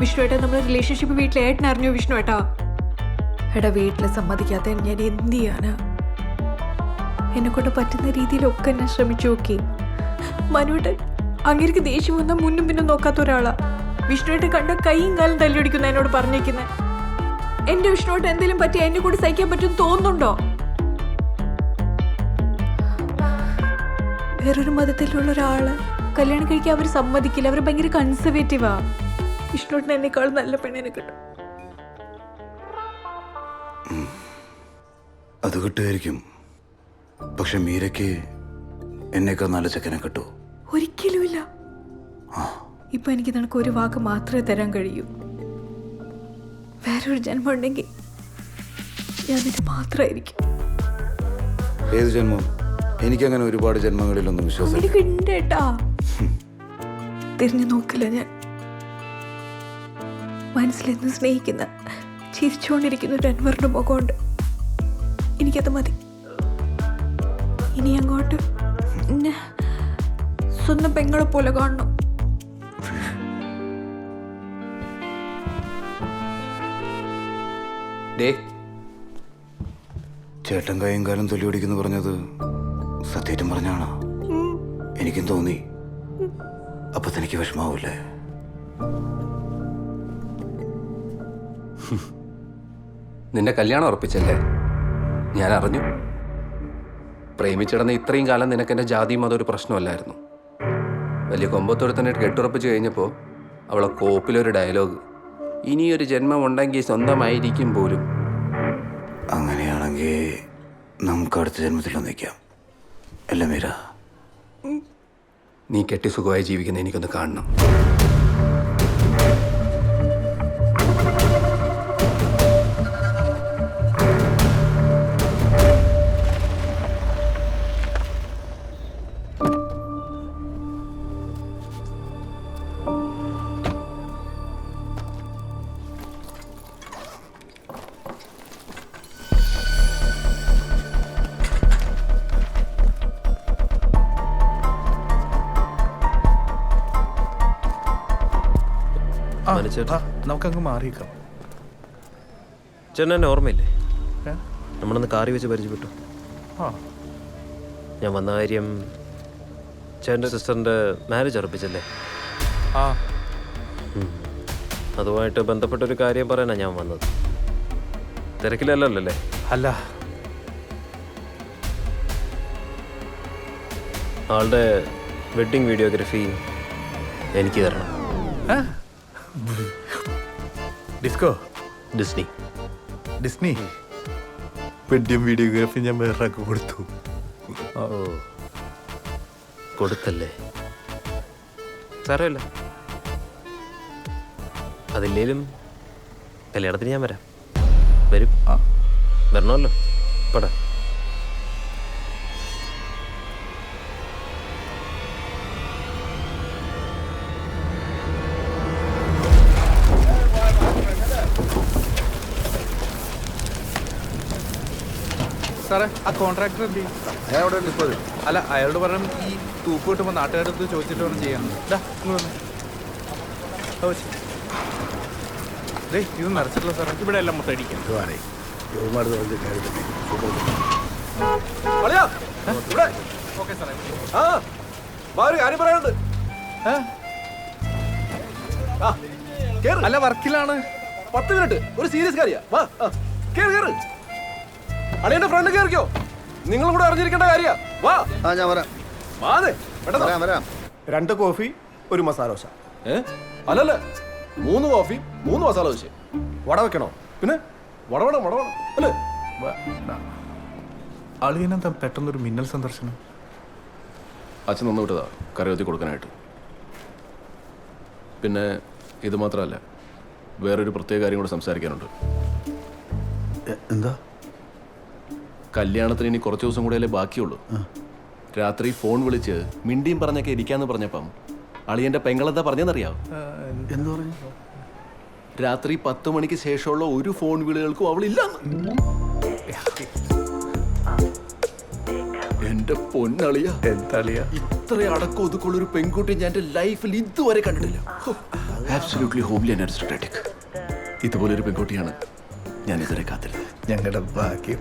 വിഷ്ണു ഏട്ടാ നമ്മുടെ റിലേഷൻഷിപ്പ് വീട്ടിൽ ഏട്ടനറിഞ്ഞു വിഷ്ണു ഏട്ടാ. എടാ വീട്ടിൽ സമ്മതിക്കാത്ത ഞാൻ എന്ത് ചെയ്യാനാ? എന്നെ കൊണ്ട് പറ്റുന്ന രീതിയിലൊക്കെ ഞാൻ ശ്രമിച്ചു നോക്കി. മനുവേട്ടൻ അങ്ങേർക്ക് ദേഷ്യം വന്നാൽ മുന്നും പിന്നും നോക്കാത്ത ഒരാളാ. വിഷ്ണുവേട്ടൻ കണ്ട കൈയും കാലം തല്ലിയൊടിക്കുന്ന എന്നോട് പറഞ്ഞേക്കുന്നത്. എന്റെ വിഷ്ണുവേട്ടൻ എന്തെങ്കിലും പറ്റി എന്നെ കൂടി സഹിക്കാൻ പറ്റും തോന്നുന്നുണ്ടോ? വേറൊരു മതത്തിലുള്ള ഒരാള് കല്യാണം കഴിക്കാൻ അവർ സമ്മതിക്കില്ല. അവർ ഭയങ്കര കൺസർവേറ്റീവാ. വിഷ്ണുവേട്ടൻ എന്നെക്കാൾ നല്ല പെണ്ണിനെ കിട്ടും. അത് കിട്ടുമായിരിക്കും. പക്ഷെ മീരയ്ക്ക് എന്നേക്കാൾ നല്ല ചെക്കനെ കിട്ടൂ? ഒരിക്കലുമില്ല. ഇപ്പൊ എനിക്ക് നിനക്ക് ഒരു വാക്ക് മാത്രമേ തരാൻ കഴിയൂ. വേറൊരു ജന്മം ഉണ്ടെങ്കിൽ ഞാൻ നിന്റെ മാത്രമായിരിക്കും. ഏത് ജന്മം? എനിക്കങ്ങനെ ഒരുപാട് ജന്മങ്ങളിലൊന്നും വിശ്വാസം കേട്ടാ. തിരിഞ്ഞു നോക്കില്ല ഞാൻ. മനസ്സിലെന്ന് സ്നേഹിക്കുന്ന ചിരിച്ചുകൊണ്ടിരിക്കുന്ന ഒരു അൻവറിന്റെ മുഖമുണ്ട്. എനിക്കത് മതി. ഇനി അങ്ങോട്ട് സ്വന്തം പെങ്ങളെ പോലെ കാണണം. ചേട്ടൻ കൈയും കാലം തൊല്ലിയൊടിക്കുന്നു പറഞ്ഞത് സത്യേറ്റം പറഞ്ഞാണോ? എനിക്കും തോന്നി. അപ്പൊ തനിക്ക് വിഷമാവൂലേ? നിന്റെ കല്യാണം ഉറപ്പിച്ചല്ലേ? ഞാൻ അറിഞ്ഞു. പ്രേമിച്ചിടന്ന് ഇത്രയും കാലം നിനക്ക് എൻ്റെ ജാതിയും അതൊരു പ്രശ്നമല്ലായിരുന്നു. വലിയ കൊമ്പത്തൊരുത്തന്നെ കെട്ടുറപ്പിച്ച് കഴിഞ്ഞപ്പോൾ അവളെ കോപ്പിലൊരു ഡയലോഗ്, ഇനിയൊരു ജന്മം ഉണ്ടെങ്കിൽ സ്വന്തമായിരിക്കും പോലും. അങ്ങനെയാണെങ്കിൽ നമുക്ക് അടുത്ത ജന്മത്തിൽ ഒന്നിക്കാം അല്ല മീര? നീ കെട്ടി സുഖമായി ജീവിക്കുന്ന എനിക്കൊന്ന് കാണണം. നമുക്കങ്ങ് മാറിയേക്കാം. ചേട്ടൻ എന്നെ ഓർമ്മയില്ലേ? നമ്മളൊന്ന് കാറി വെച്ച് പരിചയപ്പെട്ടു. ഞാൻ വന്ന കാര്യം ചേട്ടൻ്റെ സിസ്റ്ററിൻ്റെ മാരേജ് ഉറപ്പിച്ചല്ലേ? അതുമായിട്ട് ബന്ധപ്പെട്ടൊരു കാര്യം പറയാനാണ് ഞാൻ വന്നത്. തിരക്കിലല്ലോ അല്ലേ? അല്ല, ആളുടെ വെഡ്ഡിങ് വീഡിയോഗ്രാഫി എനിക്ക് തരണം. ഡിസ്കോ ഡിസ്നി വെഡ്ഡിങ് വീഡിയോഗ്രാഫി ഞാൻ വേറൊരാൾക്ക് കൊടുത്തു. ഓ, കൊടുത്തല്ലേ? സാരമില്ല, അതില്ലേലും കല്യാണത്തിന് ഞാൻ വരും. വരണമല്ലോ. പടാ സാറേ, ആ കോൺട്രാക്ടർ എന്ത് ചെയ്യും? അല്ല, അയാളോട് പറഞ്ഞു ഈ തൂപ്പ് കിട്ടുമ്പോൾ നാട്ടുകാരടുത്ത് ചോദിച്ചിട്ട് വേണം ചെയ്യാൻ. ഇത് നിറച്ചിട്ടില്ല സാറേ. ഇവിടെ എല്ലാം മൊത്തം അടിക്കാം. അല്ല, വർക്കിലാണ്. 10 മിനിറ്റ്. ഒരു സീരിയസ് കാര്യ. അളിയന്റെ ഫ്രണ്ട് കേറിക്കോ. നിങ്ങളും കൂടെ അറിഞ്ഞിരിക്കേണ്ട കാര്യ. വാ. ഞാൻ വരാം. 2 കോഫി 1 മസാല ദോശ. അല്ലല്ല, 3 കോഫി 3 മസാല ദോശ. വട വെക്കണോ? പിന്നെ വട വേണം അല്ലേ? അളിയനെന്താ പെട്ടെന്നൊരു മിന്നൽ സന്ദർശനം? അച്ഛൻ തന്നു വിട്ടതാ കറിവത്തി കൊടുക്കാനായിട്ട്. പിന്നെ ഇത് മാത്രമല്ല, വേറൊരു പ്രത്യേക കാര്യം കൂടെ സംസാരിക്കാനുണ്ട്. എന്താ? കല്യാണത്തിന് ഇനി കുറച്ച് ദിവസം കൂടെയല്ലേ ബാക്കിയുള്ളൂ. രാത്രി ഫോൺ വിളിച്ച് മിണ്ടിയും പറഞ്ഞൊക്കെ ഇരിക്കാന്ന് പറഞ്ഞപ്പം അളിയന്റെ പെങ്ങളെന്താ പറഞ്ഞെന്നറിയാം? എന്തു പറഞ്ഞു? രാത്രി 10 മണിക്ക് ശേഷമുള്ള ഒരു ഫോൺ വിളികൾക്കും അവളില്ലെന്ന്. എന്റെ പൊന്നളിയ, എന്താളിയ, ഇത്ര അടക്കം ഒതുക്കുള്ള ഒരു പെൺകുട്ടി ഞാൻ എന്റെ ലൈഫിൽ ഇതുവരെ കണ്ടിട്ടില്ല. Absolutely homely and aristocratic. ഇതുപോലൊരു പെൺകുട്ടിയാണ് ഞാൻ ഇതുവരെ കാത്തിരുന്നത്. ഞങ്ങളുടെ ഭാഗ്യം.